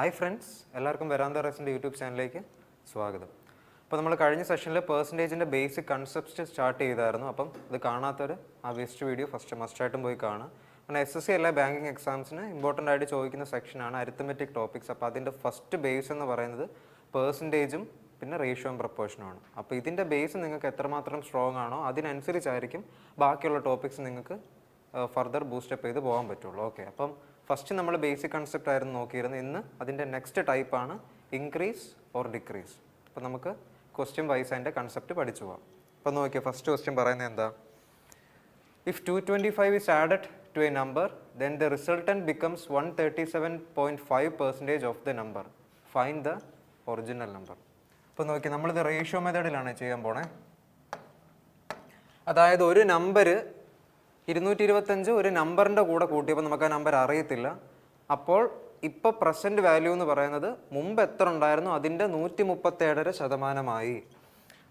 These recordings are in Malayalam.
ഹായ് ഫ്രണ്ട്സ്, എല്ലാവർക്കും വെരാന്ത റൈസിൻ്റെ യൂട്യൂബ് ചാനലിലേക്ക് സ്വാഗതം. അപ്പോൾ നമ്മൾ കഴിഞ്ഞ സെഷനിൽ പെർസെൻറ്റേജിൻ്റെ ബേസിക് കൺസെപ്റ്റ് സ്റ്റാർട്ട് ചെയ്തായിരുന്നു. അപ്പം ഇത് കാണാത്തവർ ആ വേസ്റ്റ് വീഡിയോ മസ്റ്റായിട്ടും പോയി കാണുക. കാരണം SSC എല്ലാ ബാങ്കിങ് എക്സാംസിന് ഇമ്പോർട്ടൻ്റ് ആയിട്ട് ചോദിക്കുന്ന സെക്ഷനാണ് അരിത്തമെറ്റിക് ടോപ്പിക്സ്. അപ്പോൾ അതിൻ്റെ ഫസ്റ്റ് ബേസ് എന്ന് പറയുന്നത് പെർസെൻറ്റേജും പിന്നെ റേഷ്യോയും പ്രപ്പോർഷനുമാണ്. അപ്പോൾ ഇതിൻ്റെ ബേസ് നിങ്ങൾക്ക് എത്രമാത്രം സ്ട്രോങ് ആണോ അതിനനുസരിച്ചായിരിക്കും ബാക്കിയുള്ള ടോപ്പിക്സ് നിങ്ങൾക്ക് ഫർദർ ബൂസ്റ്റപ്പ് ചെയ്ത് പോകാൻ പറ്റുള്ളൂ. ഓക്കെ, അപ്പം ഫസ്റ്റ് നമ്മൾ ബേസിക് കൺസെപ്റ്റ് ആയിരുന്നു നോക്കിയിരുന്നത്. ഇന്ന് അതിൻ്റെ നെക്സ്റ്റ് ടൈപ്പാണ് ഇൻക്രീസ് ഓർ ഡിക്രീസ്. അപ്പോൾ നമുക്ക് ക്വസ്റ്റ്യൻ വൈസ് അതിൻ്റെ കൺസെപ്റ്റ് പഠിച്ചു പോകാം. അപ്പോൾ നോക്കിയാൽ ഫസ്റ്റ് ക്വസ്റ്റ്യൻ പറയുന്നത് എന്താ? If 225 is added to a number, then the resultant becomes 137.5% of the number. Find the original number. അപ്പോൾ നോക്കി നമ്മളിത് റേഷ്യോ മെത്തേഡിലാണ് ചെയ്യാൻ പോണേ. അതായത് ഒരു നമ്പർ 225 ഒരു നമ്പറിൻ്റെ കൂടെ കൂട്ടിയപ്പോൾ നമുക്ക് ആ നമ്പർ അറിയത്തില്ല. അപ്പോൾ ഇപ്പോൾ പ്രസൻറ്റ് വാല്യൂ എന്ന് പറയുന്നത് മുമ്പ് എത്ര ഉണ്ടായിരുന്നു അതിൻ്റെ 137%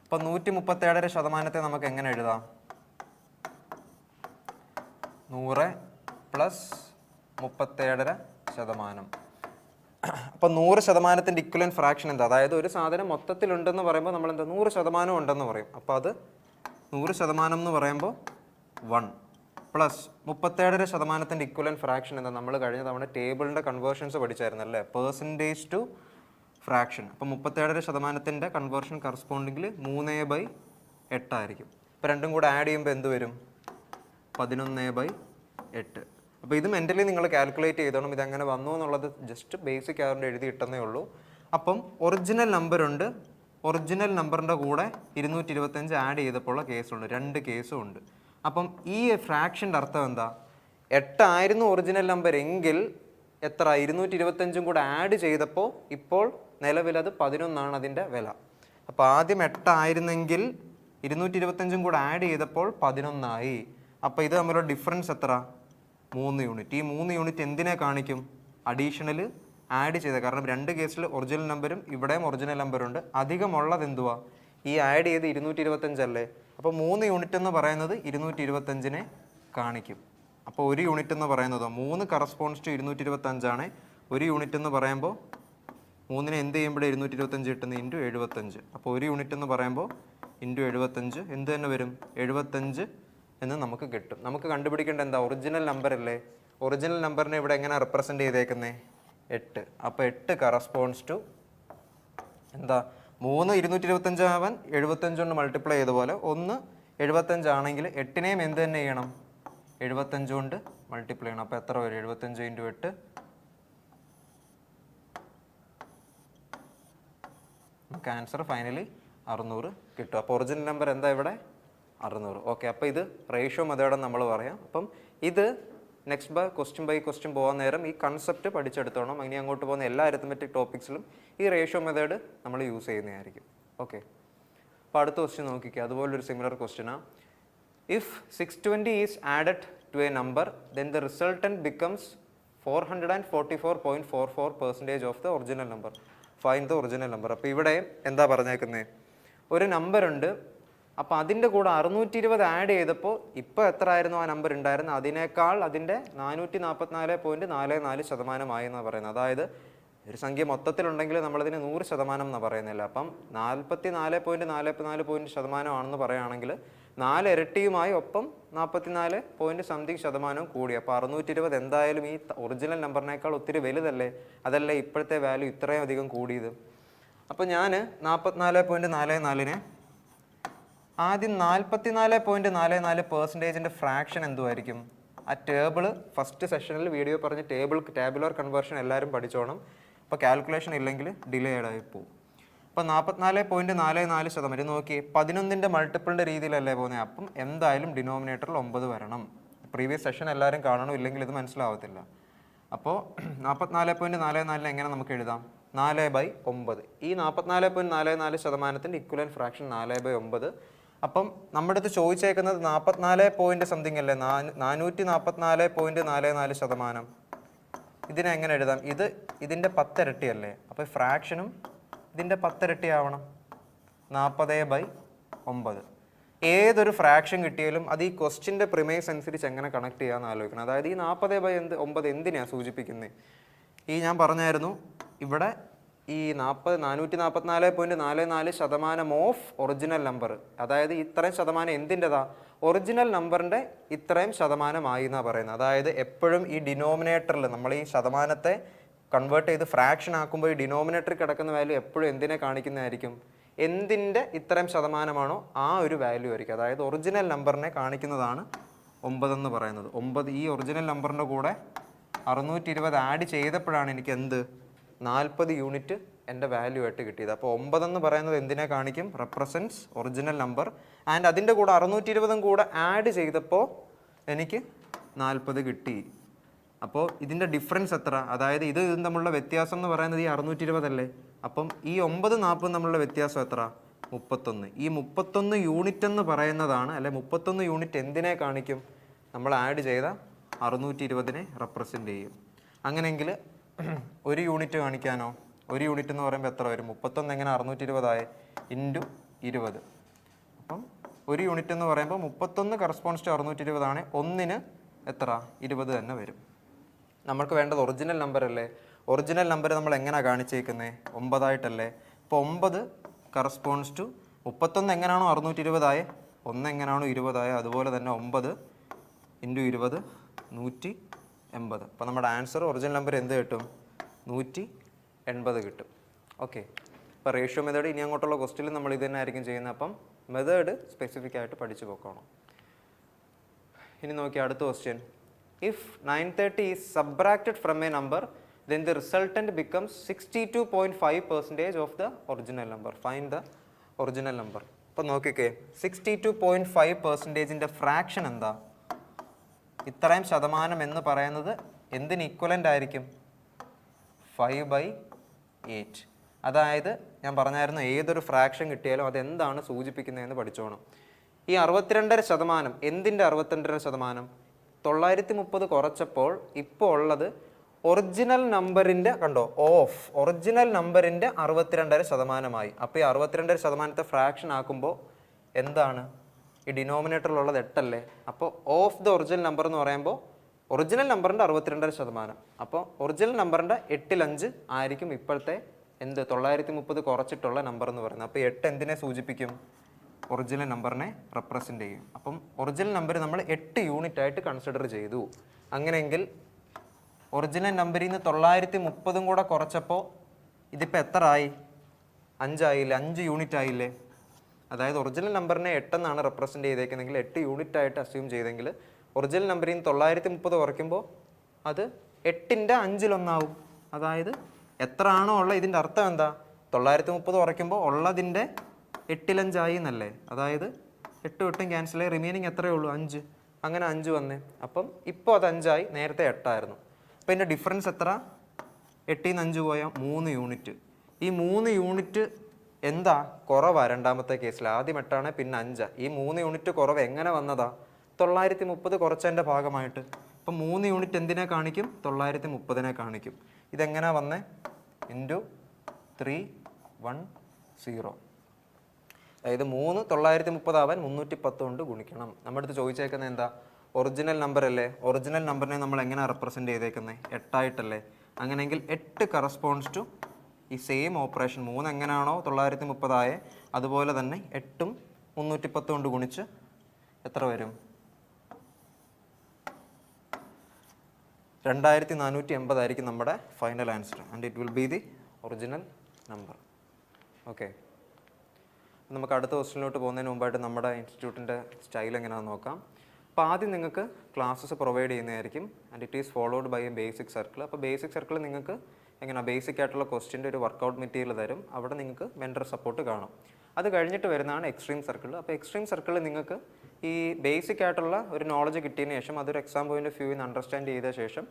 അപ്പോൾ 137% നമുക്ക് എങ്ങനെ എഴുതാം? 100 + 37%. അപ്പോൾ 100%ൻ്റെ ഇക്വലൻ്റ് ഫ്രാക്ഷൻ എന്താ? അതായത് ഒരു സാധനം മൊത്തത്തിലുണ്ടെന്ന് പറയുമ്പോൾ നമ്മൾ എന്താ 100% ഉണ്ടെന്ന് പറയും. അപ്പോൾ അത് 100% എന്ന് പറയുമ്പോൾ 1 പ്ലസ് 37%ൻ്റെ ഇക്വലൻ്റ് ഫ്രാക്ഷൻ എന്താ? നമ്മൾ കഴിഞ്ഞ തവണ ടേബിളിൻ്റെ കൺവേർഷൻസ് പഠിച്ചായിരുന്നല്ലേ, പെർസെൻറ്റേജ് ടു ഫ്രാക്ഷൻ. അപ്പോൾ 37%ൻ്റെ കൺവേർഷൻ കറസ്പോണ്ടിങ്ങിൽ 3/8 ആയിരിക്കും. അപ്പോൾ രണ്ടും കൂടെ ആഡ് ചെയ്യുമ്പോൾ എന്ത് വരും? 11/8. അപ്പോൾ ഇത് മെൻ്റലി നിങ്ങൾ കാൽക്കുലേറ്റ് ചെയ്തോണം. ഇതെങ്ങനെ വന്നു എന്നുള്ളത് ജസ്റ്റ് ബേസിക് ആയതുകൊണ്ട് എഴുതി ഇട്ടെന്നേ ഉള്ളൂ. അപ്പം ഒറിജിനൽ നമ്പറുണ്ട്, ഒറിജിനൽ നമ്പറിൻ്റെ കൂടെ 225 ആഡ് ചെയ്തപ്പോൾ കേസുണ്ട്, 2 കേസും ഉണ്ട്. അപ്പം ഈ ഫ്രാക്ഷൻ്റെ അർത്ഥം എന്താ? 8 ആയിരുന്നു ഒറിജിനൽ നമ്പർ എങ്കിൽ എത്ര? 225 കൂടെ ആഡ് ചെയ്തപ്പോൾ ഇപ്പോൾ നിലവിൽ അത് 11 അതിൻ്റെ വില. അപ്പോൾ ആദ്യം 8 ആയിരുന്നെങ്കിൽ 225 കൂടെ ആഡ് ചെയ്തപ്പോൾ 11. അപ്പോൾ ഇത് തമ്മിലുള്ള ഡിഫറൻസ് എത്ര? 3 യൂണിറ്റ്. ഈ 3 യൂണിറ്റ് എന്തിനെ കാണിക്കും? അഡീഷണൽ ആഡ് ചെയ്ത, കാരണം 2 കേസിൽ ഒറിജിനൽ നമ്പറും ഇവിടെയും ഒറിജിനൽ നമ്പറുണ്ട്. അധികമുള്ളത് എന്തുവാ? ഈ ആഡ് ചെയ്ത് 225 അല്ലേ. അപ്പോൾ 3 യൂണിറ്റ് എന്ന് പറയുന്നത് 225നെ കാണിക്കും. അപ്പോൾ 1 യൂണിറ്റ് എന്ന് പറയുന്നതോ 3 കറസ്പോണ്ട്സ് ടു 225 1 യൂണിറ്റ് എന്ന് പറയുമ്പോൾ 3നെ എന്ത് ചെയ്യുമ്പോഴേ 225 കിട്ടുന്നത്? ഇൻറ്റു 75. അപ്പോൾ 1 യൂണിറ്റ് എന്ന് പറയുമ്പോൾ ഇൻറ്റു 75 എന്ത് തന്നെ വരും? 75 എന്ന് നമുക്ക് കിട്ടും. നമുക്ക് കണ്ടുപിടിക്കേണ്ട എന്താ? ഒറിജിനൽ നമ്പർ അല്ലേ. ഒറിജിനൽ നമ്പറിനെ ഇവിടെ എങ്ങനെ റെപ്രസെൻ്റ് ചെയ്തേക്കുന്നത്? 8. അപ്പോൾ 8 കറസ്പോണ്ട്സ് ടു എന്താ? 3 225 ആവാൻ 75 കൊണ്ട് മൾട്ടിപ്ലൈ ചെയ്ത പോലെ 1 75 ആണെങ്കിൽ 8നെയും എന്ത് തന്നെ ചെയ്യണം? 75 കൊണ്ട് മൾട്ടിപ്ലൈ ചെയ്യണം. അപ്പോൾ എത്ര വരും? 75 × 8 നമുക്ക് ആൻസർ ഫൈനലി 600 കിട്ടും. അപ്പോൾ ഒറിജിനൽ നമ്പർ എന്താ ഇവിടെ? 600. ഓക്കെ, അപ്പോൾ ഇത് റേഷ്യോ മെത്തേഡ് നമ്മൾ പറയാം. അപ്പം ഇത് നെക്സ്റ്റ് ബൈ ക്വസ്റ്റ്യൻ പോകാൻ നേരം ഈ കൺസെപ്റ്റ് പഠിച്ചെടുത്തോണം. ഇനി അങ്ങോട്ട് പോകുന്ന എല്ലാ അരിത്തമെറ്റിക് ടോപ്പിക്സിലും ഈ റേഷ്യോ മെത്തേഡ് നമ്മൾ യൂസ് ചെയ്യുന്നതായിരിക്കും. ഓക്കെ, അപ്പോൾ അടുത്ത ക്വസ്റ്റ്യൻ നോക്കിക്കുക. അതുപോലൊരു സിമിലർ ക്വസ്റ്റ്യനാണ്. If 620 is added to a number then the resultant becomes 444.44% of the original number. Find the original number. അപ്പോൾ ഇവിടെ എന്താ പറഞ്ഞേക്കുന്നത്? ഒരു നമ്പറുണ്ട്, അപ്പോൾ അതിൻ്റെ കൂടെ 620 ആഡ് ചെയ്തപ്പോൾ ഇപ്പോൾ എത്ര ആയിരുന്നു ആ നമ്പർ ഉണ്ടായിരുന്നത്? അതിനേക്കാൾ അതിൻ്റെ 444.44% എന്നാണ് പറയുന്നത്. അതായത് ഒരു സംഖ്യ മൊത്തത്തിലുണ്ടെങ്കിൽ നമ്മളതിന് 100% എന്നാണ് പറയുന്നില്ല. അപ്പം 44.44% ആണെന്ന് പറയുകയാണെങ്കിൽ 4 ഇരട്ടിയുമായി ഒപ്പം 44.something% കൂടി. അപ്പോൾ 620 എന്തായാലും ഈ ഒറിജിനൽ നമ്പറിനേക്കാൾ ഒത്തിരി വലുതല്ലേ? അതല്ലേ ഇപ്പോഴത്തെ വാല്യൂ ഇത്രയും അധികം കൂടിയത്? അപ്പോൾ ഞാൻ 44.44നെ ആദ്യം 44.44% ഫ്രാക്ഷൻ എന്തുമായിരിക്കും? ആ ടേബിൾ ഫസ്റ്റ് സെഷനിൽ വീഡിയോ പറഞ്ഞ് ടേബുലർ കൺവേർഷൻ എല്ലാവരും പഠിച്ചോണം. അപ്പോൾ കാൽക്കുലേഷൻ ഇല്ലെങ്കിൽ ഡിലേഡ് ആയി പോകും. അപ്പോൾ 44.44% നോക്കി 11ൻ്റെ മൾട്ടിപ്പിളിൻ്റെ രീതിയിലല്ലേ പോകുന്നത്. അപ്പം എന്തായാലും ഡിനോമിനേറ്ററിൽ 9 വരണം. പ്രീവിയസ് സെഷൻ എല്ലാവരും കാണണം, ഇല്ലെങ്കിൽ ഇത് മനസ്സിലാവത്തില്ല. അപ്പോൾ 44.44 എങ്ങനെ നമുക്ക് എഴുതാം? 4/9. ഈ 44.44%ൻ്റെ ഇക്വലൻ്റ് ഫ്രാക്ഷൻ 4/9. അപ്പം നമ്മുടെ അടുത്ത് ചോദിച്ചേക്കുന്നത് 44 അല്ലേ, 444.44%. ഇതിനെ എങ്ങനെ എഴുതാം? ഇതിൻ്റെ 10 ഇരട്ടിയല്ലേ. അപ്പോൾ ഫ്രാക്ഷനും ഇതിൻ്റെ 10 ഇരട്ടി ആവണം, 40/9. ഏതൊരു ഫ്രാക്ഷൻ കിട്ടിയാലും അത് ഈ ക്വസ്റ്റ്യൻ്റെ പ്രിമൈസ് അനുസരിച്ച് എങ്ങനെ കണക്ട് ചെയ്യാമെന്ന് ആലോചിക്കണം. അതായത് ഈ 40/9 എന്തിനാണ് സൂചിപ്പിക്കുന്നത്? ഈ ഞാൻ പറഞ്ഞായിരുന്നു ഇവിടെ ഈ 444.44% ഓഫ് ഒറിജിനൽ നമ്പർ, അതായത് ഇത്രയും ശതമാനം എന്തിൻ്റെതാ, ഒറിജിനൽ നമ്പറിൻ്റെ ഇത്രയും ശതമാനമായി എന്നാണ് പറയുന്നത്. അതായത് എപ്പോഴും ഈ ഡിനോമിനേറ്ററിൽ നമ്മൾ ഈ ശതമാനത്തെ കൺവേർട്ട് ചെയ്ത് ഫ്രാക്ഷൻ ആക്കുമ്പോൾ ഈ ഡിനോമിനേറ്ററിൽ കിടക്കുന്ന വാല്യൂ എപ്പോഴും എന്തിനെ കാണിക്കുന്നതായിരിക്കും, എന്തിൻ്റെ ഇത്രയും ശതമാനമാണോ ആ ഒരു വാല്യൂ ആയിരിക്കും. അതായത് ഒറിജിനൽ നമ്പറിനെ കാണിക്കുന്നതാണ് 9 എന്ന് പറയുന്നത്. 9 ഈ ഒറിജിനൽ നമ്പറിൻ്റെ കൂടെ 620 ആഡ് ചെയ്തപ്പോഴാണ് എനിക്ക് എന്ത് 40 യൂണിറ്റ് എൻ്റെ വാല്യൂ ആയിട്ട് കിട്ടിയത്. അപ്പോൾ 9 എന്ന് പറയുന്നത് എന്തിനെ കാണിക്കും, റെപ്രസെൻറ്റ്സ് ഒറിജിനൽ നമ്പർ. ആൻഡ് അതിൻ്റെ കൂടെ 620 കൂടെ ആഡ് ചെയ്തപ്പോൾ എനിക്ക് 40 കിട്ടി. അപ്പോൾ ഇതിൻ്റെ ഡിഫറൻസ് എത്ര, അതായത് ഇതും തമ്മിലുള്ള വ്യത്യാസം എന്ന് പറയുന്നത് ഈ 620 അല്ലേ. അപ്പം ഈ 9 40 തമ്മിലുള്ള വ്യത്യാസം എത്ര, 31. ഈ 31 യൂണിറ്റ് എന്ന് പറയുന്നതാണ്, അല്ലെ 31 യൂണിറ്റ് എന്തിനെ കാണിക്കും, നമ്മൾ ആഡ് ചെയ്ത 620 റെപ്രസെൻ്റ് ചെയ്യും. അങ്ങനെയെങ്കിൽ ഒരു യൂണിറ്റ് കാണിക്കാനോ, ഒരു യൂണിറ്റ് എന്ന് പറയുമ്പോൾ എത്ര വരും, 31 എങ്ങനെ 620 ഇൻറ്റു 20. അപ്പം ഒരു യൂണിറ്റ് എന്ന് പറയുമ്പോൾ 31 കറസ്പോൺസ് ടു 620 ആണ്. ഒന്നിന് എത്ര, 20 തന്നെ വരും. നമുക്ക് വേണ്ടത് ഒറിജിനൽ നമ്പർ അല്ലേ. ഒറിജിനൽ നമ്പർ നമ്മൾ എങ്ങനെയാണ് കാണിച്ചേക്കുന്നത്, 9 ആയിട്ടല്ലേ. അപ്പോൾ 9 കറസ്പോൺസ് ടു 31 എങ്ങനെയാണോ 620 1 എങ്ങനെയാണോ 20 അതുപോലെ തന്നെ 9 ഇൻറ്റു 20 180. അപ്പോൾ നമ്മുടെ ആൻസർ ഒറിജിനൽ നമ്പർ എന്ത് കിട്ടും, 180 കിട്ടും. ഓക്കെ. അപ്പോൾ റേഷ്യോ മെത്തേഡ് ഇനി അങ്ങോട്ടുള്ള ക്വസ്റ്റ്യനിൽ നമ്മൾ ഇത് തന്നെ ആയിരിക്കും ചെയ്യുന്നത്. അപ്പം മെത്തേഡ് സ്പെസിഫിക് ആയിട്ട് പഠിച്ചു പോക്കണം. ഇനി നോക്കി അടുത്ത question. If 930 is subtracted from a number, then the resultant becomes 62.5% of the original number. Find the original number. അപ്പോൾ നോക്കിക്കേ, 62.5%ൻ്റെ ഫ്രാക്ഷൻ എന്താ, ഇത്രയും ശതമാനം എന്ന് പറയുന്നത് എന്തിന് ഇക്വലൻ്റ് ആയിരിക്കും, 5/8. അതായത് ഞാൻ പറഞ്ഞായിരുന്നു ഏതൊരു ഫ്രാക്ഷൻ കിട്ടിയാലും അതെന്താണ് സൂചിപ്പിക്കുന്നതെന്ന് പഠിച്ചോണം. ഈ 62.5% എന്തിൻ്റെ 62%, 930 കുറച്ചപ്പോൾ ഇപ്പോൾ ഉള്ളത് ഒറിജിനൽ നമ്പറിൻ്റെ കണ്ടോ, ഓഫ് ഒറിജിനൽ നമ്പറിൻ്റെ 62.5%. അപ്പോൾ ഈ 62% ഫ്രാക്ഷൻ ആക്കുമ്പോൾ എന്താണ്, ഈ ഡിനോമിനേറ്ററിലുള്ളത് 8 അല്ലേ. അപ്പോൾ ഓഫ് ദ ഒറിജിനൽ നമ്പർ എന്ന് പറയുമ്പോൾ ഒറിജിനൽ നമ്പറിൻ്റെ 62%. അപ്പോൾ ഒറിജിനൽ നമ്പറിൻ്റെ 8/5 ആയിരിക്കും ഇപ്പോഴത്തെ എന്ത് 930 കുറച്ചിട്ടുള്ള നമ്പർ എന്ന് പറയുന്നത്. അപ്പോൾ 8 എന്തിനെ സൂചിപ്പിക്കും, ഒറിജിനൽ നമ്പറിനെ റെപ്രസെൻ്റ് ചെയ്യും. അപ്പം ഒറിജിനൽ നമ്പർ നമ്മൾ 8 യൂണിറ്റ് ആയിട്ട് കൺസിഡർ ചെയ്തു. അങ്ങനെയെങ്കിൽ ഒറിജിനൽ നമ്പറിൽ നിന്ന് 930 കൂടെ കുറച്ചപ്പോൾ ഇതിപ്പോൾ എത്ര ആയി, 5 ആയില്ലേ, 5 യൂണിറ്റ് ആയില്ലേ. അതായത് ഒറിജിനൽ നമ്പറിനെ 8 എന്നാണ് റെപ്രസെൻ്റ് ചെയ്തേക്കുന്നതെങ്കിൽ 8 യൂണിറ്റ് ആയിട്ട് അസ്യൂം ചെയ്തെങ്കിൽ ഒറിജിനൽ നമ്പറിൽ നിന്ന് 930 കുറയ്ക്കുമ്പോൾ അത് 8ൻ്റെ 5/1 അതായത് എത്ര ആണോ ഉള്ളത്, ഇതിൻ്റെ അർത്ഥം എന്താ, 930 കുറയ്ക്കുമ്പോൾ ഉള്ളതിൻ്റെ 8/5 ആയി എന്നല്ലേ. അതായത് 8 8 ക്യാൻസൽ ആയി, റിമൈനിങ് എത്രയേ ഉള്ളൂ, 5. അങ്ങനെ 5 വന്നേ. അപ്പം ഇപ്പോൾ അത് 5 ആയി, നേരത്തെ 8 ആയിരുന്നു. അപ്പോൾ ഇതിൻ്റെ ഡിഫറൻസ് എത്ര, 8ൽ നിന്ന് 5 പോയാൽ 3 യൂണിറ്റ്. ഈ 3 യൂണിറ്റ് എന്താ കുറവാണ് രണ്ടാമത്തെ കേസിൽ. ആദ്യം 8 പിന്നെ 5. ഈ 3 യൂണിറ്റ് കുറവ് എങ്ങനെ വന്നതാ, 930 കുറച്ചതിൻ്റെ ഭാഗമായിട്ട്. അപ്പം 3 യൂണിറ്റ് എന്തിനെ കാണിക്കും, 930 കാണിക്കും. ഇതെങ്ങനെയാ വന്നേ, ഇൻറ്റു 310. അതായത് 3 930 ആവാൻ 310 കൊണ്ട് ഗുണിക്കണം. നമ്മുടെ അടുത്ത് ചോദിച്ചേക്കുന്നത് എന്താ, ഒറിജിനൽ നമ്പർ അല്ലേ. ഒറിജിനൽ നമ്പറിനെ നമ്മൾ എങ്ങനെയാണ് റെപ്രസെൻ്റ് ചെയ്തേക്കുന്നത്, 8 ആയിട്ടല്ലേ. അങ്ങനെയെങ്കിൽ 8 കറസ്പോൺസ് ടു ഈ സെയിം ഓപ്പറേഷൻ. 3 എങ്ങനെയാണോ 930 അതുപോലെ തന്നെ 8ഉം 310 കൊണ്ട് ഗുണിച്ച് എത്ര വരും, 2480 ആയിരിക്കും നമ്മുടെ final answer. And it will be the original number. Okay. നമുക്ക് അടുത്ത ക്വസ്റ്റ്യനിലോട്ട് പോകുന്നതിന് മുമ്പായിട്ട് നമ്മുടെ ഇൻസ്റ്റിറ്റ്യൂട്ടിൻ്റെ സ്റ്റൈൽ എങ്ങനെയാണെന്ന് നോക്കാം. അപ്പോൾ ആദ്യം നിങ്ങൾക്ക് ക്ലാസ്സസ് പ്രൊവൈഡ് ചെയ്യുന്നതായിരിക്കും. And it is followed by a basic circle. അപ്പോൾ ബേസിക് സർക്കിൾ നിങ്ങൾക്ക് എങ്ങനെയാണ് ബേസിക് ആയിട്ടുള്ള ക്വസ്റ്റ്യൻ്റെ ഒരു വർക്കൗട്ട് മെറ്റീരിയൽ തരും. അവിടെ നിങ്ങൾക്ക് മെൻറ്റർ സപ്പോർട്ട് കാണും. അത് കഴിഞ്ഞിട്ട് വരുന്നതാണ് എക്സ്ട്രീം സർക്കിൾ. അപ്പോൾ എക്സ്ട്രീം സർക്കിളിൽ നിങ്ങൾക്ക് ഈ ബേസിക് ആയിട്ടുള്ള ഒരു നോളജ് കിട്ടിയതിന് ശേഷം അതൊരു എക്സാം പോയിന്റ് ഓഫ് വ്യൂവിൽ അണ്ടർസ്റ്റാൻഡ് ചെയ്ത ശേഷം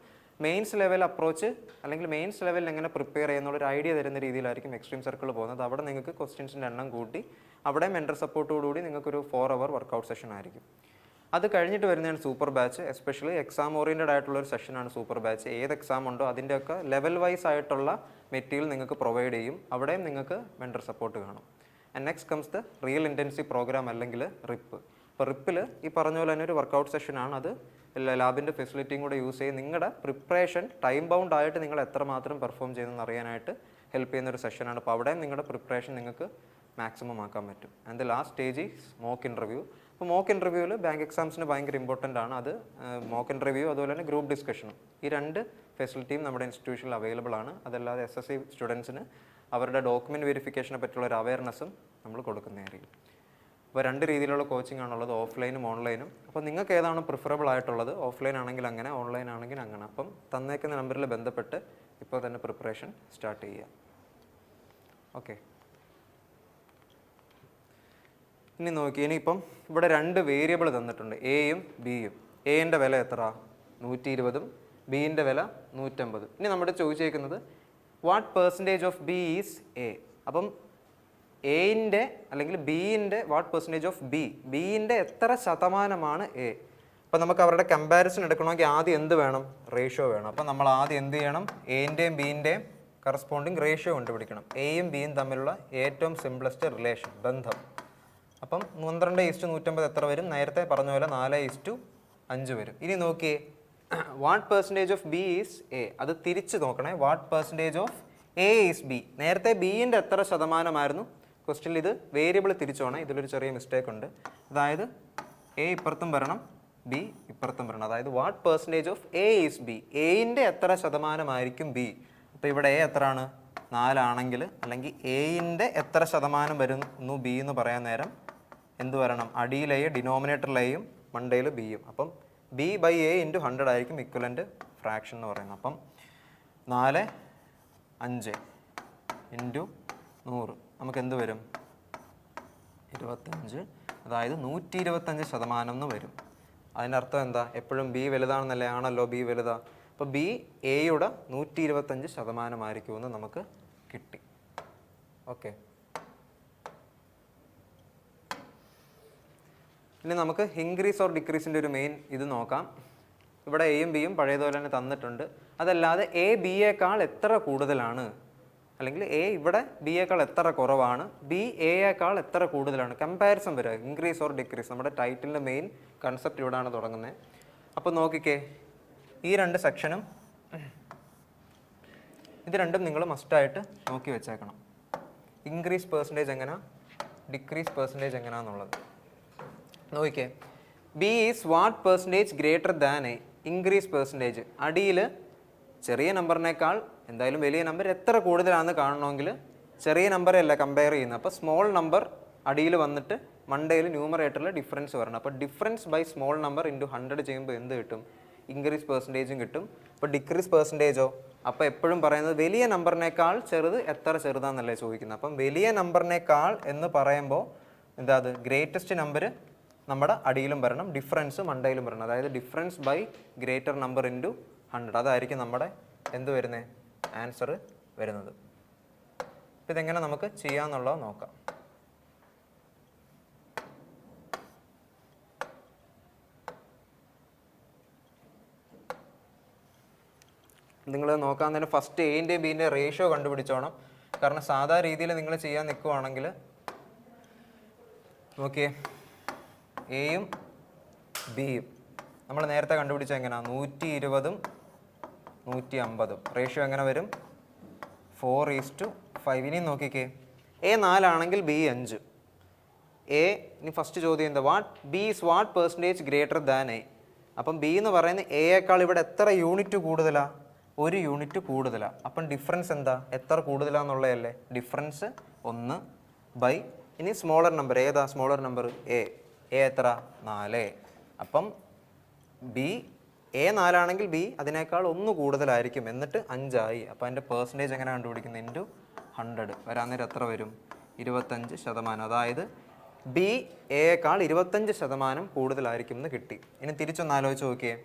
മെയിൻസ് ലെവൽ അപ്രോച്ച് അല്ലെങ്കിൽ മെയിൻസ് ലെവലിൽ എങ്ങനെ പ്രിപ്പയർ ചെയ്യുന്നുള്ളൊരു ഐഡിയ തരുന്ന രീതിയിലായിരിക്കും എക്സ്ട്രീം സർക്കിൾ പോകുന്നത്. അവിടെ നിങ്ങൾക്ക് ക്വസ്റ്റ്യൻസിൻ്റെ എണ്ണം കൂട്ടി അവിടെ മെൻറ്റർ സപ്പോർട്ടോടുകൂടി നിങ്ങൾക്കൊരു 4 hour വർക്കൗട്ട് സെഷൻ ആയിരിക്കും. അത് കഴിഞ്ഞിട്ട് വരുന്നതാണ് super batch. Especially exam oriented ആയിട്ടുള്ള ഒരു സെഷനാണ് സൂപ്പർ ബാച്ച്. ഏത് എക്സാം ഉണ്ടോ അതിൻ്റെയൊക്കെ ലെവൽ വൈസ് ആയിട്ടുള്ള മെറ്റീരിയൽ നിങ്ങൾക്ക് പ്രൊവൈഡ് ചെയ്യും. അവിടെയും നിങ്ങൾക്ക് മെൻറ്റർ സപ്പോർട്ട് കാണും. And next comes the real intensive program അല്ലെങ്കിൽ റിപ്പ്. അപ്പോൾ റിപ്പിൽ ഈ പറഞ്ഞ പോലെ തന്നെ ഒരു വർക്കൗട്ട് സെഷനാണ്. അത് ലാബിൻ്റെ ഫെസിലിറ്റിയും കൂടെ യൂസ് ചെയ്ത് നിങ്ങളുടെ പ്രിപ്പറേഷൻ ടൈം ബൗണ്ട് ആയിട്ട് നിങ്ങൾ എത്രമാത്രം പെർഫോം ചെയ്യുന്നതെന്ന് അറിയാനായിട്ട് ഹെൽപ്പ് ചെയ്യുന്ന ഒരു സെഷനാണ്. അപ്പോൾ അവിടെ നിങ്ങളുടെ പ്രിപ്പറേഷൻ നിങ്ങൾക്ക് മാക്സിമം ആക്കാൻ പറ്റും. And the last stage is mock interview. അപ്പോൾ മോക്ക് ഇൻ്റർവ്യൂവിൽ ബാങ്ക് എക്സാംസിന് ഭയങ്കര ഇമ്പോർട്ടൻ്റ് ആണ്. അത് മോക്ക് ഇൻ്റർവ്യൂ അതുപോലെ തന്നെ ഗ്രൂപ്പ് ഡിസ്കഷനും, ഈ രണ്ട് ഫെസിലിറ്റിയും നമ്മുടെ ഇൻസ്റ്റിറ്റ്യൂഷനിൽ അവൈലബിൾ ആണ്. അതല്ലാതെ SSC സ്റ്റുഡൻസിന് അവരുടെ ഡോക്യുമെൻറ്റ് വെരിഫിക്കേഷനെ പറ്റിയുള്ള ഒരു അവയർനെസ്സും നമ്മൾ കൊടുക്കുന്നതായിരിക്കും. അപ്പോൾ രണ്ട് രീതിയിലുള്ള കോച്ചിങ് ആണുള്ളത്, ഓഫ്ലൈനും ഓൺലൈനും. അപ്പോൾ നിങ്ങൾക്ക് ഏതാണ് പ്രിഫറബിൾ ആയിട്ടുള്ളത്? ഓഫ്ലൈൻ ആണെങ്കിൽ അങ്ങനെ, ഓൺലൈൻ ആണെങ്കിൽ അങ്ങനെ. അപ്പം തന്നേക്കുന്ന നമ്പറിൽ ബന്ധപ്പെട്ട് ഇപ്പോൾ തന്നെ പ്രിപ്പറേഷൻ സ്റ്റാർട്ട് ചെയ്യുക. ഓക്കെ, ഇനി നോക്കി. ഇനിയിപ്പം ഇവിടെ രണ്ട് വേരിയബിൾ തന്നിട്ടുണ്ട്, എയും ബിയും. എൻ്റെ വില എത്ര? 120, ബിൻ്റെ വില 150. ഇനി നമ്മുടെ ചോദിച്ചേക്കുന്നത് what percentage of B is A. അപ്പം എൻ്റെ അല്ലെങ്കിൽ ബിൻ്റെ വാട്ട് പെർസെൻറ്റേജ് ഓഫ് ബി, ബിൻ്റെ എത്ര ശതമാനമാണ് എ. അപ്പം നമുക്ക് അവരുടെ കമ്പാരിസൺ എടുക്കണമെങ്കിൽ ആദ്യം എന്ത് വേണം? റേഷ്യോ വേണം. അപ്പം നമ്മൾ ആദ്യം എന്ത് ചെയ്യണം? എൻ്റെയും ബിൻ്റെയും കറസ്പോണ്ടിങ് റേഷ്യോ കണ്ടുപിടിക്കണം. എയും ബിയും തമ്മിലുള്ള ഏറ്റവും സിംപ്ലസ്റ്റ് റിലേഷൻ, ബന്ധം. അപ്പം 12:150 എത്ര വരും? നേരത്തെ പറഞ്ഞ പോലെ 4:5 വരും. ഇനി നോക്കിയേ, what percentage of B is A, അത് തിരിച്ച് നോക്കണേ. What percentage of A is B. നേരത്തെ ബിൻ്റെ എത്ര ശതമാനമായിരുന്നു? ക്വസ്റ്റ്യനിൽ ഇത് വേരിയബിൾ തിരിച്ചോണേ, ഇതിലൊരു ചെറിയ മിസ്റ്റേക്ക് ഉണ്ട്. അതായത് എ ഇപ്പുറത്തും വരണം, ബി ഇപ്പുറത്തും വരണം. അതായത് what percentage of A is B, എൻ്റെ എത്ര ശതമാനമായിരിക്കും ബി. അപ്പോൾ ഇവിടെ എ എത്രയാണ്? 4 ആണെങ്കിൽ, അല്ലെങ്കിൽ എൻ്റെ എത്ര ശതമാനം വരുന്നു ബി എന്ന് പറയാൻ നേരം എന്ത് വരണം? അടിയിലെയും ഡിനോമിനേറ്ററിലെയും മണ്ടയിൽ ബിയും. അപ്പം ബി ബൈ എ ഇൻറ്റു 100 ആയിരിക്കും ഇക്വലൻ്റ് ഫ്രാക്ഷൻ എന്ന് പറയുന്നത്. അപ്പം 4/5 ഇൻറ്റു 100 നമുക്ക് എന്ത് വരും? 25. അതായത് 125% എന്ന് വരും. അതിൻ്റെ അർത്ഥം എന്താ? എപ്പോഴും ബി വലുതാണെന്നല്ലേ? ആണല്ലോ, ബി വലുതാ. അപ്പോൾ ബി എയുടെ 125% നമുക്ക് കിട്ടി. ഓക്കെ, ഇനി നമുക്ക് ഇൻക്രീസ് ഓർ ഡിക്രീസിൻ്റെ ഒരു മെയിൻ ഇത് നോക്കാം. ഇവിടെ എയും ബിയും പഴയതുപോലെ തന്നെ തന്നിട്ടുണ്ട്. അതല്ലാതെ എ ബിയേക്കാൾ എത്ര കൂടുതലാണ്, അല്ലെങ്കിൽ എ ഇവിടെ ബിയേക്കാൾ എത്ര കുറവാണ്, ബി എയേക്കാൾ എത്ര കൂടുതലാണ്, കമ്പാരിസൺ വരിക. ഇൻക്രീസ് ഓർ ഡിക്രീസ് നമ്മുടെ ടൈറ്റിലിൻ്റെ മെയിൻ കൺസെപ്റ്റ് ഇവിടെയാണ് തുടങ്ങുന്നത്. അപ്പോൾ നോക്കിക്കേ, ഈ രണ്ട് സെക്ഷനും ഇത് രണ്ടും നിങ്ങൾ മസ്റ്റായിട്ട് നോക്കി വെച്ചേക്കണം. ഇൻക്രീസ് പെർസെൻറ്റേജ് എങ്ങനെയാ, ഡിക്രീസ് പെർസെൻറ്റേജ് എങ്ങനെയാണെന്നുള്ളത് നോക്കിക്കേ. B is what percentage greater than A. Increase percentage അടിയിൽ ചെറിയ നമ്പറിനേക്കാൾ എന്തായാലും വലിയ നമ്പർ എത്ര കൂടുതലാണെന്ന് കാണണമെങ്കിൽ ചെറിയ നമ്പറല്ല കമ്പയർ ചെയ്യുന്നത്. അപ്പോൾ സ്മോൾ നമ്പർ അടിയിൽ വന്നിട്ട് മണ്ടയിൽ ന്യൂമറേറ്ററിൽ ഡിഫറൻസ് വരണം. അപ്പോൾ difference by small number into 100 ചെയ്യുമ്പോൾ എന്ത് കിട്ടും? ഇൻക്രീസ് പെർസെൻറ്റേജും കിട്ടും. അപ്പോൾ ഡിക്രീസ് പെർസെൻറ്റേജോ? അപ്പോൾ എപ്പോഴും പറയുന്നത് വലിയ നമ്പറിനേക്കാൾ ചെറുത് എത്ര ചെറുതാണെന്നല്ലേ ചോദിക്കുന്നത്. അപ്പം വലിയ നമ്പറിനേക്കാൾ എന്ന് പറയുമ്പോൾ എന്താ, അത് ഗ്രേറ്റസ്റ്റ് നമ്പർ നമ്മുടെ അടിയിലും വരണം, ഡിഫറൻസ് മണ്ടയിലും വരണം. അതായത് difference by greater number into 100. അതായിരിക്കും നമ്മുടെ എന്ത് വരുന്നത്? ആൻസർ വരുന്നത്. അപ്പോൾ ഇതെങ്ങനെ നമുക്ക് ചെയ്യാമെന്നുള്ളത് നോക്കാം. നിങ്ങൾ നോക്കാൻ തന്നെ ഫസ്റ്റ് എൻ്റെയും ബിൻ്റെ റേഷ്യോ കണ്ടുപിടിച്ചോണം. കാരണം സാധാ രീതിയിൽ നിങ്ങൾ ചെയ്യാൻ നിൽക്കുവാണെങ്കിൽ നോക്കിയേ, എയും ബിയും നമ്മൾ നേരത്തെ കണ്ടുപിടിച്ച എങ്ങനെയാണ്? 120ഉം 150. റേഷ്യോ എങ്ങനെ വരും? 4:5. ഇനി നോക്കിക്കേ, എ 4 ആണെങ്കിൽ ബി 5. എ ഇനി ഫസ്റ്റ് ചോദ്യം എന്താ? What B is what percentage greater than A. അപ്പം ബി എന്ന് പറയുന്നത് എയേക്കാൾ ഇവിടെ എത്ര യൂണിറ്റ് കൂടുതലാണ്? 1 യൂണിറ്റ് കൂടുതലാണ്. അപ്പം ഡിഫറൻസ് എന്താ? എത്ര കൂടുതലാണെന്നുള്ളതല്ലേ? ഡിഫറൻസ് 1 ബൈ ഇനി സ്മോളർ നമ്പർ ഏതാ? Smaller number A. എ എത്ര? 4. അപ്പം ബി എ 4 ആണെങ്കിൽ ബി അതിനേക്കാൾ 1 കൂടുതലായിരിക്കും, എന്നിട്ട് 5 ആയി. അപ്പോൾ അതിൻ്റെ പെർസെൻറ്റേജ് എങ്ങനെ കണ്ടുപിടിക്കുന്നത്? ഇൻറ്റു 100 വരാൻ നേരം എത്ര വരും? 25%. അതായത് ബി എയേക്കാൾ 25% കൂടുതലായിരിക്കും എന്ന് കിട്ടി. ഇനി തിരിച്ചൊന്ന് ആലോചിച്ച് നോക്കിയേ,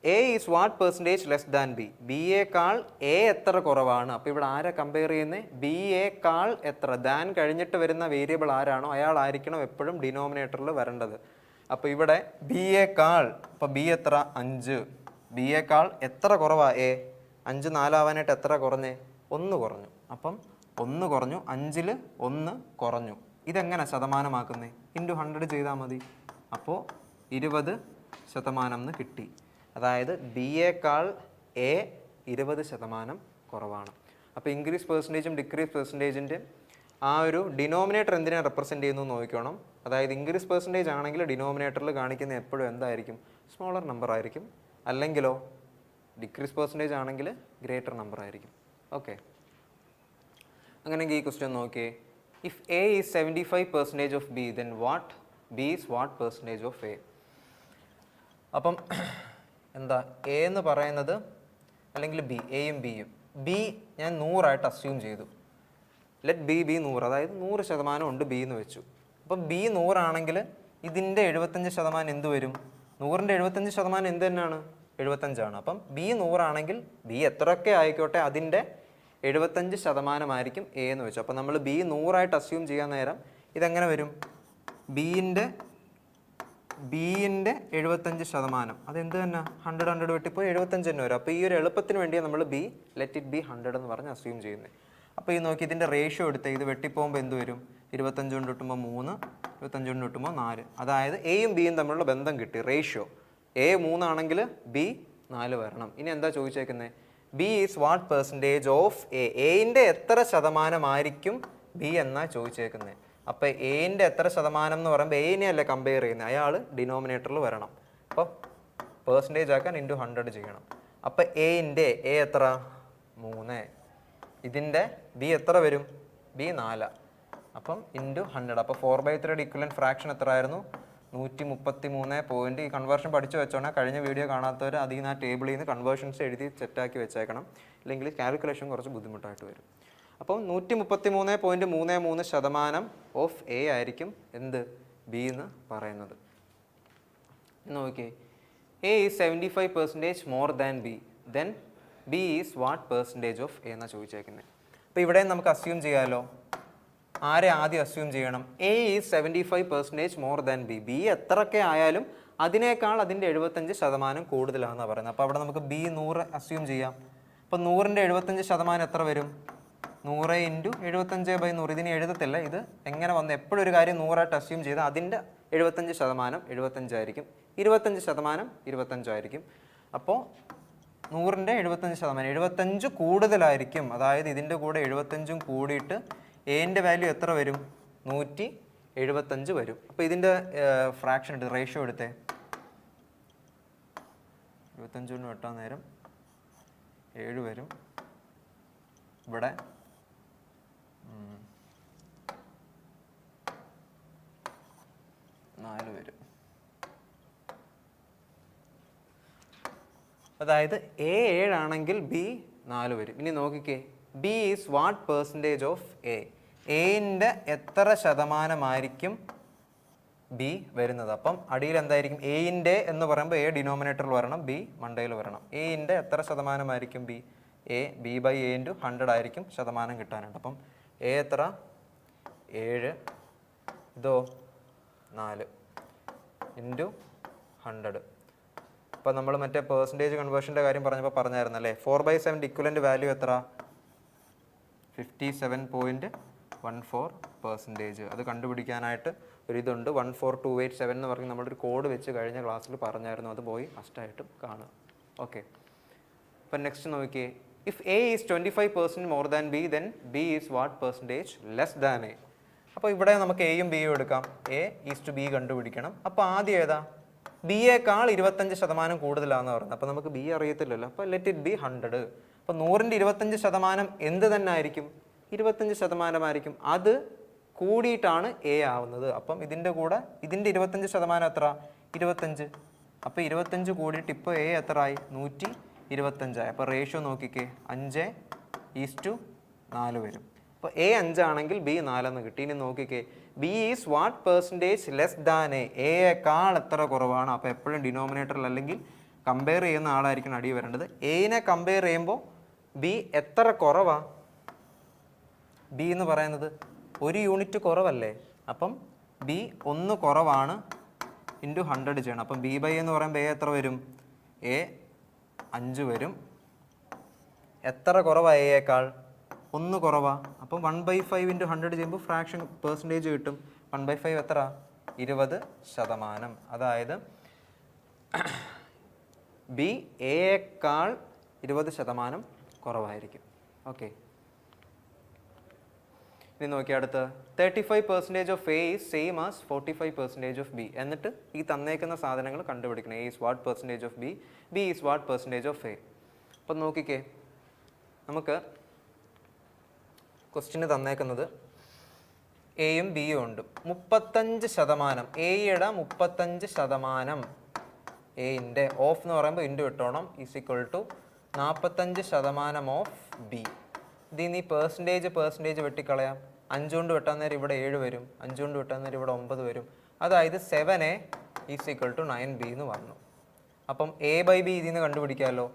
A is what percentage less than B. ബിയേക്കാൾ എ എത്ര കുറവാണ്? അപ്പോൾ ഇവിടെ ആരെ കമ്പയർ ചെയ്യുന്നത്? ബി യേക്കാൾ എത്ര. ദാൻ കഴിഞ്ഞിട്ട് വരുന്ന വേരിയബിൾ ആരാണോ അയാളായിരിക്കണം എപ്പോഴും ഡിനോമിനേറ്ററിൽ വരേണ്ടത്. അപ്പോൾ ഇവിടെ ബി യേക്കാൾ, അപ്പോൾ ബി എത്ര? 5. ബി യേക്കാൾ എത്ര കുറവാണ്? എ. 5 4 ആവാനായിട്ട് എത്ര കുറഞ്ഞേ? 1 കുറഞ്ഞു. അപ്പം 1 കുറഞ്ഞു, 5ൽ 1 കുറഞ്ഞു. ഇതെങ്ങനെ ശതമാനമാക്കുന്നത്? ഇൻറ്റു 100 ചെയ്താൽ മതി. അപ്പോൾ 20% എന്ന് കിട്ടി. അതായത് ബിയേക്കാൾ എ 20% കുറവാണ്. അപ്പോൾ ഇൻക്രീസ് പെർസെൻറ്റേജും ഡിക്രീസ് പെർസെൻറ്റേജിൻ്റെ ആ ഒരു ഡിനോമിനേറ്റർ എന്തിനാണ് റെപ്രസെൻറ്റ് ചെയ്യുന്നത് നോക്കണം. അതായത് ഇൻക്രീസ് പെർസെൻറ്റേജ് ആണെങ്കിൽ ഡിനോമിനേറ്ററിൽ കാണിക്കുന്ന എപ്പോഴും എന്തായിരിക്കും? സ്മോളർ നമ്പർ ആയിരിക്കും. അല്ലെങ്കിലോ ഡിക്രീസ് പെർസെൻറ്റേജ് ആണെങ്കിൽ ഗ്രേറ്റർ നമ്പർ ആയിരിക്കും. ഓക്കെ, അങ്ങനെയെങ്കിൽ ഈ ക്വസ്റ്റ്യൻ നോക്കിയേ. If A is 75% of B, then what B is what percentage of A? അപ്പം എന്താ എ എന്ന് പറയുന്നത്, അല്ലെങ്കിൽ ബി, എയും ബിയും. ബി ഞാൻ 100 അസ്യൂം ചെയ്തു. ലെറ്റ് ബി 100, അതായത് 100% ഉണ്ട് ബി എന്ന് വെച്ചു. അപ്പം ബി 100 ആണെങ്കിൽ ഇതിൻ്റെ 75% എന്ത് വരും? 100ൻ്റെ 75% എന്ത് തന്നെയാണ്? 75 അപ്പം ബി 100 ആണെങ്കിൽ ബി എത്രയൊക്കെ ആയിക്കോട്ടെ അതിൻ്റെ 75% ആയിരിക്കും എ എന്ന് വെച്ചു. അപ്പം നമ്മൾ ബി 100 അസ്യൂം ചെയ്യാൻ നേരം ഇതെങ്ങനെ വരും? ബിയിൻ്റെ 75% അതെന്ത് തന്നെ? 100 വെട്ടിപ്പോൾ 75 തന്നെ വരും. അപ്പോൾ ഈ ഒരു എളുപ്പത്തിന് വേണ്ടിയാണ് നമ്മൾ ബി ലെറ്റ് ഇറ്റ് ബി 100 എന്ന് പറഞ്ഞ് അസ്യൂം ചെയ്യുന്നത്. അപ്പോൾ ഈ നോക്കി ഇതിൻ്റെ റേഷ്യോ എടുത്ത് ഇത് വെട്ടിപ്പോകുമ്പോൾ എന്ത് വരും? 25 കൊണ്ട് കിട്ടുമ്പോൾ 3, 25 കൊണ്ട് കിട്ടുമ്പോൾ 4. അതായത് എയും ബിയും തമ്മിലുള്ള ബന്ധം കിട്ടി. റേഷ്യോ എ 3 ആണെങ്കിൽ ബി 4 വരണം. ഇനി എന്താ ചോദിച്ചേക്കുന്നത്? B is what percentage of A? എയിൻ്റെ എത്ര ശതമാനമായിരിക്കും ബി എന്നാണ് ചോദിച്ചേക്കുന്നത്. അപ്പോൾ എയിൻ്റെ എത്ര ശതമാനം എന്ന് പറയുമ്പോൾ എയിനെ അല്ലേ കമ്പയർ ചെയ്യുന്നത്, അയാൾ ഡിനോമിനേറ്ററിൽ വരണം. അപ്പോൾ പെർസെൻറ്റേജ് ആക്കാൻ ഇൻറ്റു 100 ചെയ്യണം. അപ്പോൾ എയിൻ്റെ എ എത്ര? 3. ഇതിൻ്റെ ബി എത്ര വരും? ബി 4. അപ്പം ഇൻറ്റു 100. അപ്പോൾ 4/3 ഇക്വലൻറ്റ് ഫ്രാക്ഷൻ എത്ര ആയിരുന്നു? 133. ഈ കൺവേർഷൻ പഠിച്ചു വെച്ചോണേ. കഴിഞ്ഞ വീഡിയോ കാണാത്തവർ അതിൽ നിന്ന് ആ ടേബിളിൽ നിന്ന് കൺവേർഷൻസ് എഴുതി സെറ്റാക്കി വെച്ചേക്കണം. ഇല്ലെങ്കിൽ കാൽക്കുലേഷൻ കുറച്ച് ബുദ്ധിമുട്ടായിട്ട് വരും. അപ്പം 133.33% ഓഫ് എ ആയിരിക്കും എന്ത്? ബി എന്ന് പറയുന്നത്. നോക്കിയേ, A is 75% more than B, then B is what percentage of A എന്നാണ് ചോദിച്ചേക്കുന്നത്. അപ്പോൾ ഇവിടെ നമുക്ക് അസ്യൂം ചെയ്യാമല്ലോ. ആരെ ആദ്യം അസ്യൂം ചെയ്യണം? A is 75% more than B. B എത്രയൊക്കെ ആയാലും അതിനേക്കാൾ അതിൻ്റെ 75% കൂടുതലാണെന്നാണ് പറയുന്നത്. അപ്പോൾ അവിടെ നമുക്ക് ബി 100 അസ്യൂം ചെയ്യാം. അപ്പോൾ 100ൻ്റെ 75% എത്ര വരും? 100 ഇൻറ്റു 75/100. ഇതിന് എഴുതത്തില്ല. ഇത് എങ്ങനെ വന്ന് എപ്പോഴും ഒരു കാര്യം 100 അസ്യൂം ചെയ്താൽ അതിൻ്റെ 75% 75 ആയിരിക്കും, 25% 25 ആയിരിക്കും. അപ്പോൾ 100ൻ്റെ 75%, 75 കൂടുതലായിരിക്കും. അതായത് ഇതിൻ്റെ കൂടെ 75 കൂടിയിട്ട് എൻ്റെ വാല്യൂ എത്ര വരും? 175 വരും. അപ്പോൾ ഇതിൻ്റെ ഫ്രാക്ഷൻ എടുത്ത് റേഷ്യോ എടുത്തേ. 25 കൊണ്ട് വെട്ടാൻ നേരം 7 വരും. ഇവിടെ 4 വരും. അതായത് എ 7 ആണെങ്കിൽ ബി 4 വരും. ഇനി നോക്കിക്കേ, B is what percentage of A? എൻ്റെ എത്ര ശതമാനമായിരിക്കും ബി വരുന്നത്? അപ്പം അടിയിൽ എന്തായിരിക്കും? എയിൻ്റെ എന്ന് പറയുമ്പോൾ എ ഡിനോമിനേറ്ററിൽ വരണം, ബി മണ്ടയിൽ വരണം. എയിൻ്റെ എത്ര ശതമാനമായിരിക്കും ബി? എ ബി/a ഇൻറ്റു 100 ആയിരിക്കും ശതമാനം കിട്ടാനുണ്ട്. അപ്പം എ എത്ര? 7, ഇതോ 4 ഇൻറ്റു 100. അപ്പോൾ നമ്മൾ മറ്റേ പെർസെൻറ്റേജ് കൺവേർഷൻ്റെ കാര്യം പറഞ്ഞപ്പോൾ പറഞ്ഞായിരുന്നല്ലേ, 4/7 ഇക്വലൻ്റ് വാല്യൂ എത്ര? 57.14%. അത് കണ്ടുപിടിക്കാനായിട്ട് ഒരിതുണ്ട്, 14287 എന്ന് പറഞ്ഞ് നമ്മളൊരു കോഡ് വെച്ച് കഴിഞ്ഞ ക്ലാസ്സിൽ പറഞ്ഞായിരുന്നു. അത് പോയി ഫസ്റ്റായിട്ടും കാണുക. ഓക്കെ, അപ്പം നെക്സ്റ്റ് നോക്കിയേ. If A is 25% more than B, then B is what percentage less than A? അപ്പോൾ ഇവിടെ നമുക്ക് എയും ബിയും എടുക്കാം. എ ഈസ് ടു ബി കണ്ടുപിടിക്കണം. അപ്പോൾ ആദ്യം ഏതാ? ബിയേക്കാൾ 25% കൂടുതലാണെന്ന് പറയുന്നത്. അപ്പോൾ നമുക്ക് ബി അറിയത്തില്ലല്ലോ. അപ്പോൾ ലെറ്റ് ഇറ്റ് ബി 100. അപ്പോൾ 100ൻ്റെ 25% എന്ത് തന്നെ ആയിരിക്കും? 25% ആയിരിക്കും. അത് കൂടിയിട്ടാണ് എ ആവുന്നത്. അപ്പം ഇതിൻ്റെ കൂടെ ഇതിൻ്റെ 25% എത്ര? 25. അപ്പോൾ 25 കൂടിയിട്ട് ഇപ്പോൾ എ എത്ര ആയി? 125 ആയി. അപ്പോൾ റേഷ്യോ നോക്കിക്കേ, 5:4 വരും. അപ്പോൾ എ 5 ആണെങ്കിൽ ബി 4 എന്ന് കിട്ടി. ഇനി നോക്കിക്കേ, B is what percentage less than A? എയേക്കാൾ എത്ര കുറവാണ്? അപ്പോൾ എപ്പോഴും ഡിനോമിനേറ്ററിൽ അല്ലെങ്കിൽ കമ്പയർ ചെയ്യുന്ന ആളായിരിക്കും അടി വരേണ്ടത്. എയിനെ കമ്പയർ ചെയ്യുമ്പോൾ ബി എത്ര കുറവാണ്? ബി എന്ന് പറയുന്നത് 1 യൂണിറ്റ് കുറവല്ലേ? അപ്പം ബി 1 കുറവാണ് ഇൻറ്റു 100 ചെയ്യണം. അപ്പം ബി/a എന്ന് പറയുമ്പോൾ എ എത്ര വരും? എ 5 വരും. എത്ര കുറവാണ് എയേക്കാൾ? 1 കുറവാ. അപ്പം 1/5 × 100 ചെയ്യുമ്പോൾ ഫ്രാക്ഷൻ പെർസെൻറ്റേജ് കിട്ടും. 1/5 എത്ര? 20%. അതായത് ബി എയേക്കാൾ 20% കുറവായിരിക്കും. ഓക്കെ, ഇനി നോക്കി അടുത്ത് 35% of A is same as 45% of B. എന്നിട്ട് ഈ തന്നേക്കുന്ന സാധനങ്ങൾ കണ്ടുപിടിക്കണം. A is what percentage of B, B is what percentage of A. അപ്പം നോക്കിക്കേ, നമുക്ക് ക്വസ്റ്റ്യന് തന്നേക്കുന്നത് എയും ബിയും ഉണ്ട്. 35%, എയുടെ 35%, എന്റെ ഓഫ് എന്ന് പറയുമ്പോൾ ഇൻറ്റു ഇട്ടോണം, is equal to 45% of B. ഇതിൽ നീ പെർസെൻറ്റേജ് വെട്ടിക്കളയാം. 5 കൊണ്ട് വെട്ടാൻ നേരം ഇവിടെ 7 വരും, 5 കൊണ്ട് വെട്ടാൻ നേരം ഇവിടെ 9 വരും. അതായത് 7A is equal to 9B എന്ന് പറഞ്ഞു. അപ്പം A/B ഇതിൽ നിന്ന് കണ്ടുപിടിക്കാമല്ലോ.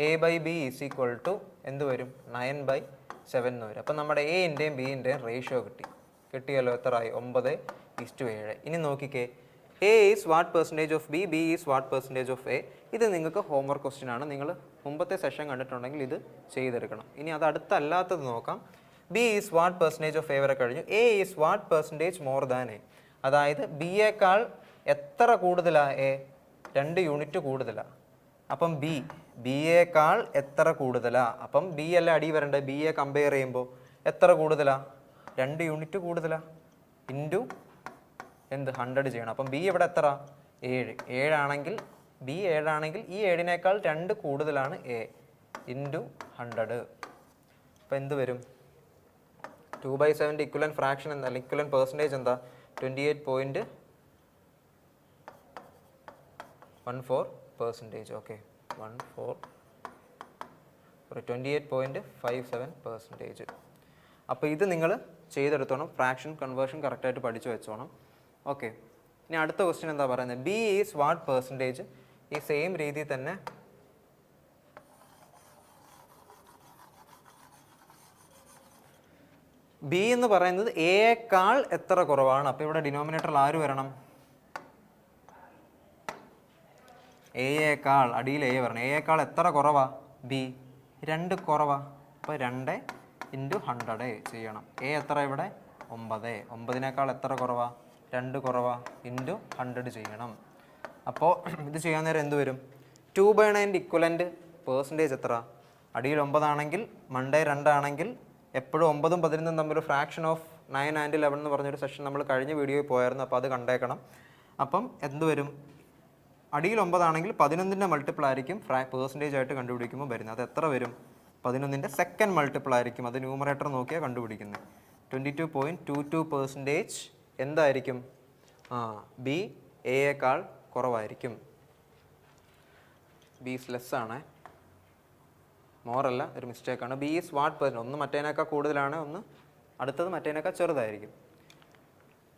A/B ഈസ് ഈക്വൽ ടു എന്ത് വരും? 9/7 എന്ന് വരും. അപ്പം നമ്മുടെ എൻ്റെയും ബിൻ്റെയും റേഷ്യോ കിട്ടിയല്ലോ. എത്രയായി? 9:7. ഇനി നോക്കിക്കേ, A is what percentage of B, B is what percentage of A. ഇത് നിങ്ങൾക്ക് ഹോംവർക്ക് ക്വസ്റ്റ്യൻ ആണ്. നിങ്ങൾ മുമ്പത്തെ സെഷൻ കണ്ടിട്ടുണ്ടെങ്കിൽ ഇത് ചെയ്തെടുക്കണം. ഇനി അത് അടുത്തല്ലാത്തത് നോക്കാം. B is what percentage of A വരെ കഴിഞ്ഞു. A is what percentage more than A. അതായത് ബിയേക്കാൾ എത്ര കൂടുതലാണ് എ? 2 യൂണിറ്റ് കൂടുതലാണ്. അപ്പം ബിയേക്കാൾ എത്ര കൂടുതലാണ്? അപ്പം ബി അല്ല അടി വരേണ്ടത്. ബിയെ കമ്പയർ ചെയ്യുമ്പോൾ എത്ര കൂടുതലാണ്? 2 യൂണിറ്റ് കൂടുതലാണ്. ഇൻറ്റു എന്ത്? 100 ചെയ്യണം. അപ്പം ബി ഇവിടെ എത്ര? 7 ആണെങ്കിൽ ബി 7 ആണെങ്കിൽ ഈ 7നേക്കാൾ 2 കൂടുതലാണ് എ, ഇൻറ്റു 100. അപ്പം എന്ത് വരും? 2/7 ഇക്വലൻറ്റ് ഫ്രാക്ഷൻ എന്താ? ഇക്വലൻറ്റ് പെർസെൻറ്റേജ് എന്താ? 28.14%. ഓക്കെ, 28.57%. അപ്പോൾ ഇത് നിങ്ങൾ ചെയ്തെടുത്തോണം. ഫ്രാക്ഷൻ കൺവേർഷൻ കറക്റ്റായിട്ട് പഠിച്ചു വെച്ചോണം. ഓക്കെ, ഇനി അടുത്ത ക്വസ്റ്റ്യൻ എന്താ പറയുന്നത്? B is what percentage. ഈ സെയിം രീതിയിൽ തന്നെ ബി എന്ന് പറയുന്നത് എയേക്കാൾ എത്ര കുറവാണ്? അപ്പോൾ ഇവിടെ ഡിനോമിനേറ്ററിൽ ആര് വരണം? എയേക്കാൾ, അടിയിൽ എ വരണം. എയേക്കാൾ എത്ര കുറവാ? ബി 2 കുറവാ. അപ്പോൾ 2 × 100 ചെയ്യണം. എ എത്ര ഇവിടെ? 9. 9നേക്കാൾ എത്ര കുറവാ? 2 കുറവാ, ഇൻറ്റു 100 ചെയ്യണം. അപ്പോൾ ഇത് ചെയ്യാൻ നേരം എന്ത് വരും? 2/9 ഇക്വലൻറ്റ് പെർസെൻറ്റേജ് എത്ര? അടിയിൽ 9 ആണെങ്കിൽ മണ്ടേ 2 ആണെങ്കിൽ എപ്പോഴും 9ഉം 11ഉം തമ്മിൽ ഫ്രാക്ഷൻ ഓഫ് 9 and 11 എന്ന് പറഞ്ഞൊരു സെഷൻ നമ്മൾ കഴിഞ്ഞ വീഡിയോയിൽ പോയായിരുന്നു. അപ്പോൾ അത് കണ്ടേക്കണം. അപ്പം എന്ത് വരും? അടിയിൽ 9 ആണെങ്കിൽ 11ൻ്റെ മൾട്ടിപ്പിൾ ആയിരിക്കും പെർസെൻറ്റേജ് ആയിട്ട് കണ്ടുപിടിക്കുമ്പോൾ വരുന്നത്. അത് എത്ര വരും? 11ൻ്റെ സെക്കൻഡ് മൾട്ടിപ്പിൾ ആയിരിക്കും. അത് ന്യൂമറേറ്റർ നോക്കിയാൽ കണ്ടുപിടിക്കുന്നത്. 22.22% എന്തായിരിക്കും? ബി എയേക്കാൾ കുറവായിരിക്കും. ബി ഈസ് ലെസ് ആണ്, മോറല്ല, ഒരു മിസ്റ്റേക്കാണ്. B is what percent. ഒന്ന് മറ്റേനേക്കാൾ കൂടുതലാണ്, ഒന്ന് അടുത്തത് മറ്റേനേക്കാൾ ചെറുതായിരിക്കും.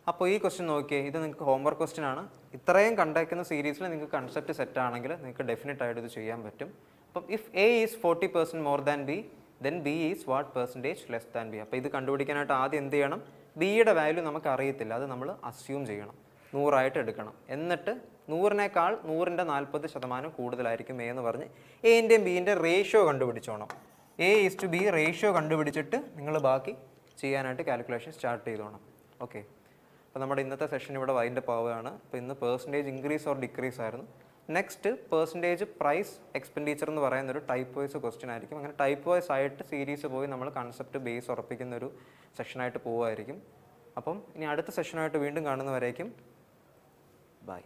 അപ്പോൾ ഈ ക്വസ്റ്റ്യൻ നോക്കിയേ, ഇത് നിങ്ങൾക്ക് ഹോംവർക്ക് ക്വസ്റ്റ്യൻ ആണ്. ഇത്രയും കണ്ടേക്കുന്ന സീരീസിൽ നിങ്ങൾക്ക് കൺസെപ്റ്റ് സെറ്റ് ആണെങ്കിൽ നിങ്ങൾക്ക് ഡെഫിനറ്റ് ആയിട്ട് ഇത് ചെയ്യാൻ പറ്റും. അപ്പം if A is 40% more than B, then B is what percentage less than B. അപ്പോൾ ഇത് കണ്ടുപിടിക്കാനായിട്ട് ആദ്യം എന്ത് ചെയ്യണം? ബിയുടെ വാല്യൂ നമുക്ക് അറിയത്തില്ല, അത് നമ്മൾ അസ്യൂം ചെയ്യണം. 100 എടുക്കണം. എന്നിട്ട് 100നേക്കാൾ 100ൻ്റെ 40% കൂടുതലായിരിക്കും എ എന്ന് പറഞ്ഞ് എൻ്റെയും ബിൻ്റെ റേഷ്യോ കണ്ടുപിടിച്ചോണം. A/B റേഷ്യോ കണ്ടുപിടിച്ചിട്ട് നിങ്ങൾ ബാക്കി ചെയ്യാനായിട്ട് കാൽക്കുലേഷൻ സ്റ്റാർട്ട് ചെയ്തോണം. ഓക്കെ, അപ്പോൾ നമ്മുടെ ഇന്നത്തെ സെഷൻ ഇവിടെ വൈൻഡപ്പ് ആവുകയാണ്. അപ്പോൾ ഇന്ന് പെർസെൻറ്റേജ് ഇൻക്രീസ് ഓർ ഡിക്രീസ് ആയിരുന്നു. നെക്സ്റ്റ് പെർസെൻറ്റേജ് പ്രൈസ് എക്സ്പെൻഡിച്ചർ എന്ന് പറയുന്നൊരു ടൈപ്പ് വൈസ് ക്വസ്റ്റ്യൻ ആയിരിക്കും. അങ്ങനെ ടൈപ്പ് വൈസ് ആയിട്ട് സീരീസ് പോയി നമ്മൾ കൺസെപ്റ്റ് ബേസ് ഉറപ്പിക്കുന്നൊരു സെഷനായിട്ട് പോവുമായിരിക്കും. അപ്പം ഇനി അടുത്ത സെഷനായിട്ട് വീണ്ടും കാണുന്നവരേക്കും ബൈ.